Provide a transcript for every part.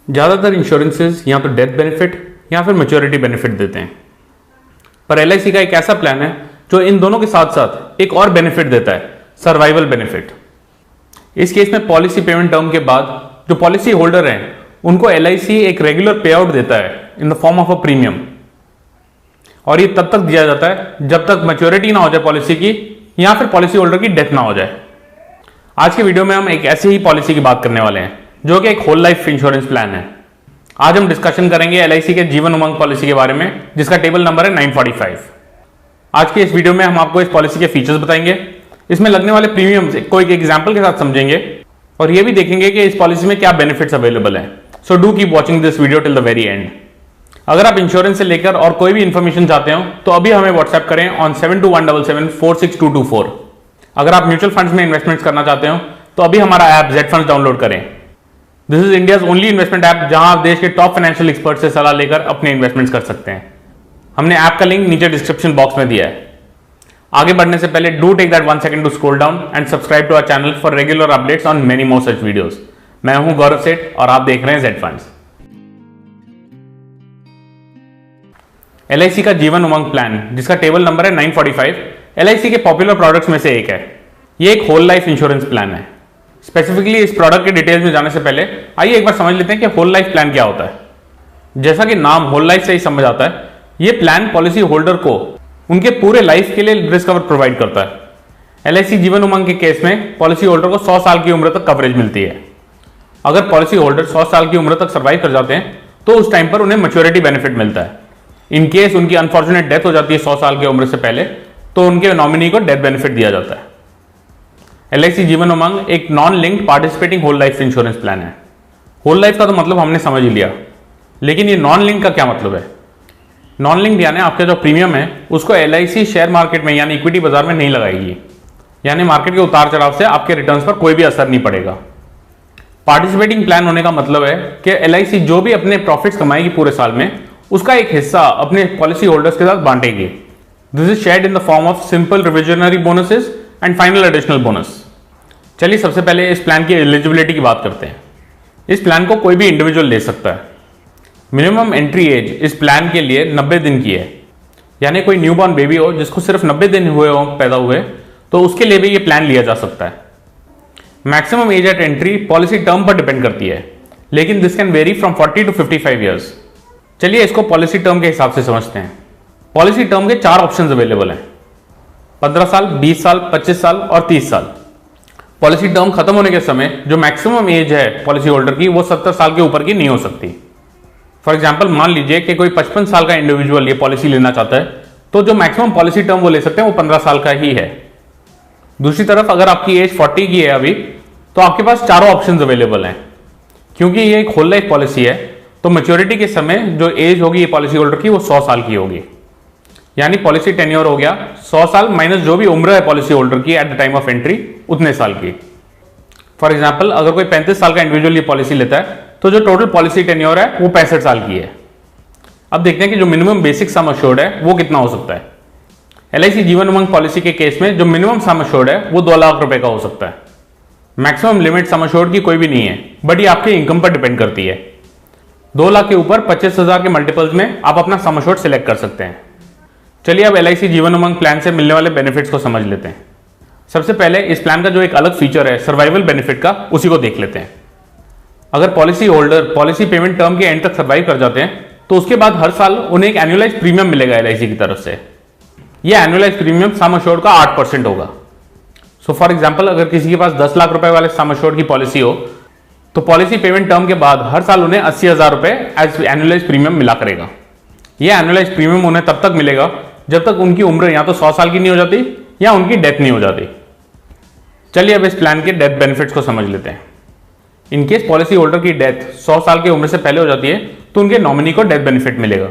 ज़्यादातर इंश्योरेंसेज या तो डेथ बेनिफिट या फिर मैच्योरिटी बेनिफिट देते हैं, पर एलआईसी का एक ऐसा प्लान है जो इन दोनों के साथ साथ एक और बेनिफिट देता है, सर्वाइवल बेनिफिट। इस केस में पॉलिसी पेमेंट टर्म के बाद जो पॉलिसी होल्डर हैं उनको एलआईसी एक रेगुलर पे आउट देता है इन the form of a premium, और ये तब तक दिया जाता है जब तक मैच्योरिटी ना हो जाए पॉलिसी की या फिर पॉलिसी होल्डर की डेथ ना हो जाए। आज के वीडियो में हम एक ऐसी ही पॉलिसी की बात करने वाले हैं जो कि एक होल लाइफ इंश्योरेंस प्लान है। आज हम डिस्कशन करेंगे एलआईसी के जीवन उमंग पॉलिसी के बारे में, जिसका टेबल नंबर है 945। आज के इस वीडियो में हम आपको इस पॉलिसी के फीचर्स बताएंगे, इसमें लगने वाले प्रीमियम्स को एक एग्जांपल के साथ समझेंगे और ये भी देखेंगे कि इस पॉलिसी में क्या बेनिफिट्स अवेलेबल हैं। So do keep watching this video till the very and. अगर आप इंश्योरेंस से लेकर और कोई भी इंफॉर्मेशन चाहते हो तो अभी हमें व्हाट्सएप करें ऑन 7217746224। अगर आप म्यूचुअल फंड्स में इन्वेस्टमेंट्स करना चाहते हो तो अभी हमारा ऐप जेड फंड्स डाउनलोड करें। This is India's only investment app जहां आप देश के टॉप फाइनेंशियल एक्सपर्ट से सलाह लेकर अपने इन्वेस्टमेंट्स कर सकते हैं। हमने ऐप का लिंक नीचे डिस्क्रिप्शन बॉक्स में दिया है। आगे बढ़ने से पहले do take that 1 second to scroll down and subscribe to our channel for regular updates on many more such videos. मैं हूं गौरव सेठ और आप देख रहे हैं जेड फंड्स। एलआईसी का जीवन उमंग प्लान, जिसका टेबल नंबर है 945, एलआईसी के पॉपुलर प्रोडक्ट्स में से एक है। यह एक होल लाइफ इंश्योरेंस प्लान है। स्पेसिफिकली इस प्रोडक्ट के डिटेल्स में जाने से पहले आइए एक बार समझ लेते हैं कि होल लाइफ प्लान क्या होता है। जैसा कि नाम होल लाइफ से ही समझ आता है, यह प्लान पॉलिसी होल्डर को उनके पूरे लाइफ के लिए रिस्क कवर प्रोवाइड करता है। एलआईसी जीवन उमंग के केस में पॉलिसी होल्डर को 100 साल की उम्र तक कवरेज मिलती है। अगर पॉलिसी होल्डर 100 साल की उम्र तक सर्वाइव कर जाते हैं तो उस टाइम पर उन्हें मैच्योरिटी बेनिफिट मिलता है। इन केस उनकी अनफॉर्चुनेट डेथ हो जाती है 100 साल की उम्र से पहले, तो उनके नॉमिनी को डेथ बेनिफिट दिया जाता है। एलआईसी जीवन उमंग एक non linked participating whole life insurance plan है। होल लाइफ का तो मतलब हमने समझ ही लिया, लेकिन ये नॉन लिंक का क्या मतलब है? नॉन लिंक्ड यानी आपका जो प्रीमियम है उसको एलआईसी शेयर मार्केट में यानी इक्विटी बाजार में नहीं लगाएगी, यानी मार्केट के उतार चढ़ाव से आपके रिटर्न्स पर कोई भी असर नहीं पड़ेगा। पार्टिसिपेटिंग प्लान होने का मतलब है कि एलआईसी जो भी अपने प्रॉफिट्स कमाएगी पूरे साल में, उसका एक हिस्सा अपने पॉलिसी होल्डर्स के साथ बांटेगी। This is shared in the form of simple reversionary bonuses and final additional bonus. चलिए सबसे पहले इस प्लान की एलिजिबिलिटी की बात करते हैं। इस प्लान को कोई भी इंडिविजुअल ले सकता है। मिनिमम एंट्री एज इस प्लान के लिए 90 दिन की है, यानी कोई न्यूबॉर्न बेबी हो जिसको सिर्फ 90 दिन हुए हो पैदा हुए, तो उसके लिए भी ये प्लान लिया जा सकता है। Maximum age at entry policy term पर डिपेंड करती है, लेकिन this can vary from 40 to 55 years. चलिए इसको पॉलिसी टर्म के हिसाब से समझते हैं। पॉलिसी टर्म के 4 ऑप्शंस अवेलेबल हैं: 15 साल, 20 साल, 25 साल और 30 साल। पॉलिसी टर्म खत्म होने के समय जो मैक्सिमम एज है पॉलिसी होल्डर की, वो 70 साल के ऊपर की नहीं हो सकती। फॉर एग्जाम्पल मान लीजिए कि कोई 55 साल का इंडिविजुअल ये पॉलिसी लेना चाहता है, तो जो मैक्सिमम पॉलिसी टर्म वो ले सकते हैं वो 15 साल का ही है। दूसरी तरफ अगर आपकी एज 40 की है अभी, तो आपके पास चारों ऑप्शंस अवेलेबल हैं। क्योंकि ये एक होल लाइफ पॉलिसी है, तो मैच्योरिटी के समय जो एज होगी ये पॉलिसी होल्डर की वो 100 साल की होगी, यानी पॉलिसी टेन्योर हो गया 100 साल माइनस जो भी उम्र है पॉलिसी होल्डर की at the time of entry, उतने साल की। फॉर एग्जांपल अगर कोई 35 साल का इंडिविजुअल ये पॉलिसी लेता है, तो जो टोटल पॉलिसी टेन्योर है वो 65 साल की है। अब देखते हैं कि जो मिनिमम बेसिक सम अश्योर्ड है वो कितना हो सकता है। एलआईसी जीवन उमंग पॉलिसी के केस में जो मिनिमम सम अश्योर्ड है वो 2 लाख रुपए का हो सकता है। मैक्सिमम लिमिट सम अश्योर्ड की कोई भी नहीं है, बट ये आपके इनकम पर डिपेंड करती है। 2 लाख के ऊपर 25,000 के मल्टीपल्स में आप अपना सम अश्योर्ड सिलेक्ट कर सकते हैं। चलिए अब एलआईसी जीवन उमंग प्लान से मिलने वाले बेनिफिट्स को समझ लेते हैं। सबसे पहले इस प्लान का जो एक अलग फीचर है सर्वाइवल बेनिफिट का, उसी को देख लेते हैं। अगर policy holder policy payment term के एंड तक सर्वाइव कर जाते हैं, तो उसके बाद हर साल उन्हें एक एनुअलाइज प्रीमियम मिलेगा एलआईसी की तरफ से। यह एनुअलाइज प्रीमियम सम अश्योर्ड का 8% होगा। सो फॉर एग्जाम्पल अगर किसी के पास 10 लाख रुपए वाले सम अश्योर्ड की पॉलिसी हो, तो पॉलिसी पेमेंट टर्म के बाद हर साल उन्हें 80,000 रुपए एज एनुअलाइज प्रीमियम मिला करेगा। यह एनुअलाइज प्रीमियम उन्हें तब तक मिलेगा जब तक उनकी उम्र या तो 100 साल की नहीं हो जाती या उनकी डेथ नहीं हो जाती। चलिए अब इस प्लान के डेथ बेनिफिट्स को समझ लेते हैं। इनकेस पॉलिसी होल्डर की डेथ 100 साल की उम्र से पहले हो जाती है, तो उनके नॉमिनी को डेथ बेनिफिट मिलेगा।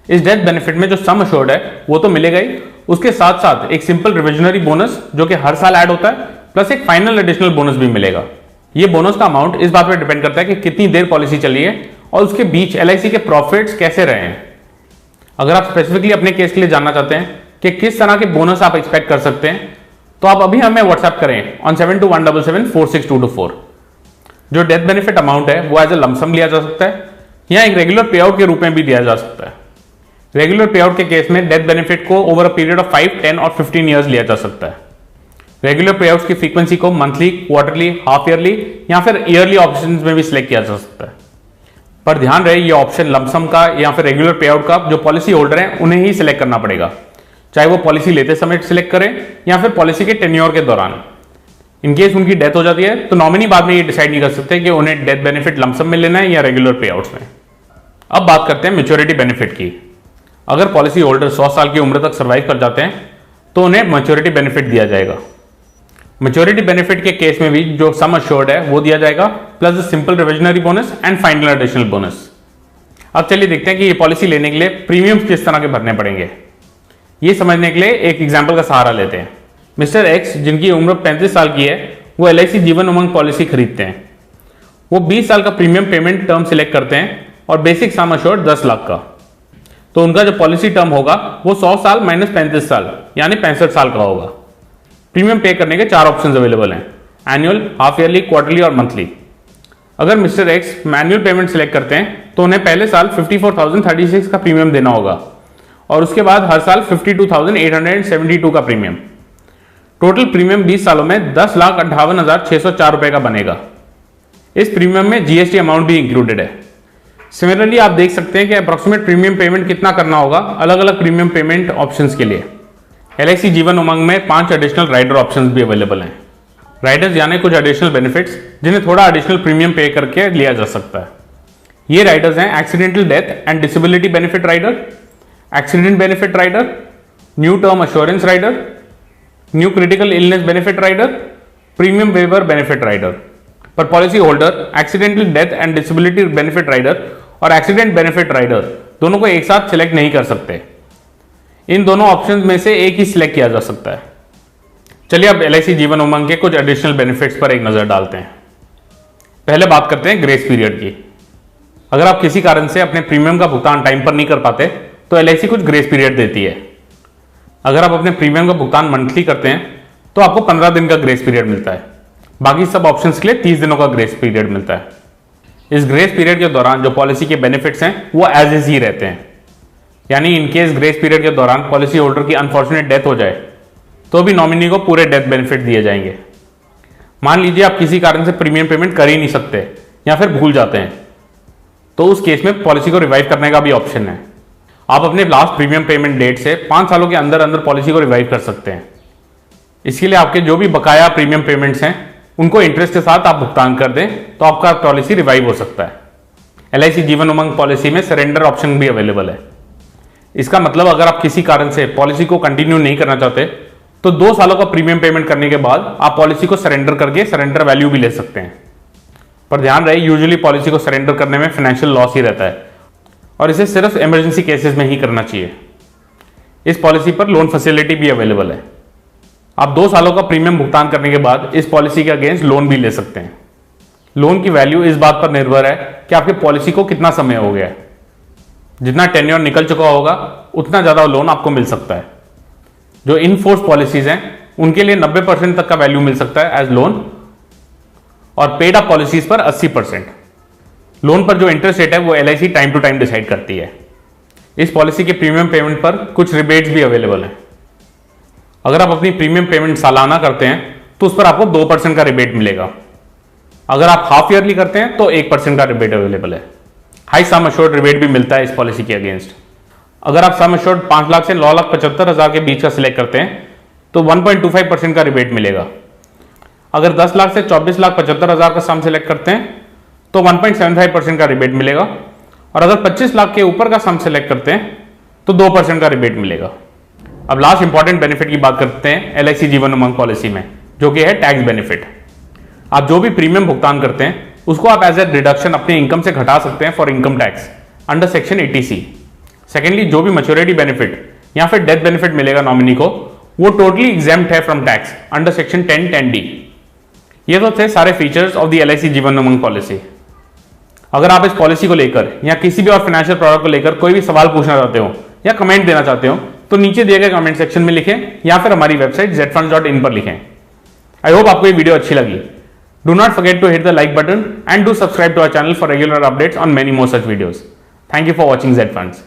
इस डेथ बेनिफिट में जो सम अश्योर्ड है वो तो मिलेगा ही, उसके साथ साथ एक सिंपल रिविजनरी बोनस जो कि हर साल ऐड होता है, प्लस एक फाइनल एडिशनल बोनस भी मिलेगा। ये बोनस का अमाउंट इस बात पर डिपेंड करता है कि कितनी देर पॉलिसी चली है और उसके बीच एलआईसी के प्रॉफिट्स कैसे रहे हैं। अगर आप स्पेसिफिकली अपने केस के लिए जानना चाहते हैं कि किस तरह के बोनस आप एक्सपेक्ट कर सकते हैं, तो आप अभी हमें व्हाट्सएप करें ऑन 7217746224। जो डेथ बेनिफिट अमाउंट है वो एज ए लमसम लिया जा सकता है या एक रेगुलर पे आउट के रूप में भी दिया जा सकता है। रेगुलर पे आउट के केस में डेथ बेनिफिट को ओवर अ पीरियड ऑफ 5, 10 और 15 ईयर्स लिया जा सकता है। रेगुलर पे आउट्स की फ्रीक्वेंसी को मंथली, क्वार्टरली, हाफ ईयरली या फिर ईयरली ऑप्शंस में भी सिलेक्ट किया जा सकता है। पर ध्यान रहे ये ऑप्शन लमसम का या फिर रेगुलर पे आउट का जो पॉलिसी होल्डर है उन्हें ही सिलेक्ट करना पड़ेगा, चाहे वो पॉलिसी लेते समय सिलेक्ट करें या फिर पॉलिसी के टेन्योर के दौरान। इनकेस उनकी डेथ हो जाती है तो नॉमिनी बाद में ये डिसाइड नहीं कर सकते कि उन्हें डेथ बेनिफिट लमसम में लेना है या रेगुलर पे आउट्स में। अब बात करते हैं मैच्योरिटी बेनिफिट की। अगर पॉलिसी होल्डर 100 साल की उम्र तक सर्वाइव कर जाते हैं तो उन्हें मैच्योरिटी बेनिफिट दिया जाएगा। मैच्योरिटी बेनिफिट के केस में भी जो सम अश्योर्ड है वो दिया जाएगा, plus the simple revisionary bonus and final additional bonus. अब चलिए देखते हैं कि ये पॉलिसी लेने के लिए प्रीमियम्स किस तरह के भरने पड़ेंगे। ये समझने के लिए एक एग्जाम्पल का सहारा लेते हैं। मिस्टर एक्स जिनकी उम्र 35 साल की है वो LIC जीवन उमंग पॉलिसी खरीदते हैं। वो 20 साल का प्रीमियम पेमेंट टर्म सिलेक्ट करते हैं और बेसिक सम अश्योर्ड 10 लाख का। तो उनका जो पॉलिसी टर्म होगा वो 100 साल माइनस 35 साल यानी 65 साल का होगा। प्रीमियम पे करने के 4 ऑप्शंस अवेलेबल हैं, एनुअल, हाफ ईयरली, क्वार्टरली और मंथली। अगर mister x manual payment select करते हैं तो उन्हें पहले साल 54,036 का प्रीमियम देना होगा और उसके बाद हर साल 52,872 का प्रीमियम। टोटल प्रीमियम 20 सालों में 10,58,604 रुपए का बनेगा। इस प्रीमियम में GST अमाउंट भी इंक्लूडेड है। सिमिलरली आप देख सकते हैं कि अप्रोक्सीमेट प्रीमियम पेमेंट कितना करना होगा अलग अलग प्रीमियम पेमेंट ऑप्शंस के लिए। LIC जीवन उमंग में 5 एडिशनल राइडर ऑप्शंस भी अवेलेबल हैं। राइडर्स यानी कुछ एडिशनल बेनिफिट्स जिन्हें थोड़ा एडिशनल प्रीमियम पे करके लिया जा सकता है। ये राइडर्स हैं accidental death and disability benefit rider, accident benefit rider, new term assurance rider, new critical illness benefit rider, premium waiver benefit rider. पर policy holder accidental death and disability benefit rider और accident benefit rider दोनों को एक साथ select नहीं कर सकते। इन दोनों ऑप्शंस में से एक ही सिलेक्ट किया जा सकता है। चलिए अब LIC जीवन उमंग के कुछ एडिशनल बेनिफिट्स पर एक नजर डालते हैं। पहले बात करते हैं ग्रेस पीरियड की। अगर आप किसी कारण से अपने प्रीमियम का भुगतान टाइम पर नहीं कर पाते तो LIC कुछ ग्रेस पीरियड देती है। अगर आप अपने प्रीमियम का भुगतान मंथली करते हैं तो आपको 15 दिन का ग्रेस पीरियड मिलता है। बाकी सब ऑप्शंस के लिए 30 दिनों का ग्रेस पीरियड मिलता है। इस ग्रेस पीरियड के दौरान जो पॉलिसी के बेनिफिट्स हैं वो एज इज ही रहते हैं, यानी इनकेस ग्रेस पीरियड के दौरान पॉलिसी होल्डर की अनफॉर्चुनेट डेथ हो जाए तो भी नॉमिनी को पूरे डेथ बेनिफिट दिए जाएंगे। मान लीजिए आप किसी कारण से प्रीमियम पेमेंट कर ही नहीं सकते या फिर भूल जाते हैं, तो उस केस में पॉलिसी को रिवाइव करने का भी ऑप्शन है। आप अपने लास्ट प्रीमियम पेमेंट डेट से 5 सालों के अंदर अंदर पॉलिसी को रिवाइव कर सकते हैं। इसके लिए आपके जो भी बकाया प्रीमियम पेमेंट्स हैं उनको इंटरेस्ट के साथ आप भुगतान कर दें तो आपका पॉलिसी रिवाइव हो सकता है। LIC जीवन उमंग पॉलिसी में सरेंडर ऑप्शन भी अवेलेबल है। इसका मतलब अगर आप किसी कारण से पॉलिसी को कंटिन्यू नहीं करना चाहते तो 2 सालों का प्रीमियम पेमेंट करने के बाद आप पॉलिसी को सरेंडर करके सरेंडर वैल्यू भी ले सकते हैं। पर ध्यान रहे यूजुअली पॉलिसी को सरेंडर करने में फाइनेंशियल लॉस ही रहता है और इसे सिर्फ इमरजेंसी केसेस में ही करना चाहिए। इस पॉलिसी पर लोन फैसिलिटी भी अवेलेबल है। आप 2 सालों का प्रीमियम भुगतान करने के बाद इस पॉलिसी के अगेंस्ट लोन भी ले सकते हैं। लोन की वैल्यू इस बात पर निर्भर है कि आपकी पॉलिसी को कितना समय हो गया है। जितना टेन्योर निकल चुका होगा उतना ज्यादा लोन आपको मिल सकता है। जो इन फोर्स पॉलिसीज हैं उनके लिए 90% तक का वैल्यू मिल सकता है एज लोन और पेड अप पॉलिसीज पर 80%। लोन पर जो इंटरेस्ट रेट है वो LIC time to time decide करती है। इस पॉलिसी के प्रीमियम पेमेंट पर कुछ रिबेट्स भी अवेलेबल हैं। अगर आप अपनी प्रीमियम पेमेंट सालाना करते हैं तो उस पर आपको 2% का रिबेट मिलेगा। अगर आप हाफ ईयरली करते हैं तो 1% का रिबेट अवेलेबल है। हाई सम अश्योर्ड रिबेट भी मिलता है इस पॉलिसी के अगेंस्ट। अगर आप सम अश्योर्ड 5 लाख से 9,75,000 के बीच का सिलेक्ट करते हैं तो 1.25% का रिबेट मिलेगा। अगर 10 लाख से 24,75,000 का सम सिलेक्ट करते हैं तो 1.75% का रिबेट मिलेगा और अगर 25 लाख के ऊपर का सम सिलेक्ट करते हैं तो 2% का रिबेट मिलेगा। अब लास्ट इंपॉर्टेंट बेनिफिट की बात करते हैं LIC जीवन उमंग पॉलिसी में, जो कि है टैक्स बेनिफिट। आप जो भी प्रीमियम भुगतान करते हैं उसको आप एज ए डिडक्शन अपने इनकम से घटा सकते हैं for income tax under section 80C। Secondly, जो भी मैच्योरिटी बेनिफिट या फिर डेथ बेनिफिट मिलेगा नॉमिनी को वो टोटली एग्जेम्प्ट है from tax under section 10(10)(d). ये तो थे सारे features of the LIC Jeevan Umang policy. अगर आप इस पॉलिसी को लेकर या किसी भी और फाइनेंशियल प्रोडक्ट को लेकर कोई भी सवाल पूछना चाहते हो या कमेंट देना चाहते हो तो नीचे दिए गए कमेंट सेक्शन में लिखें या फिर हमारी वेबसाइट zfunds.in पर लिखें। आई होप आपको ये वीडियो अच्छी लगी। Do not forget to hit the like button and do subscribe to our channel for regular updates on many more such videos. Thank you for watching Z Funds.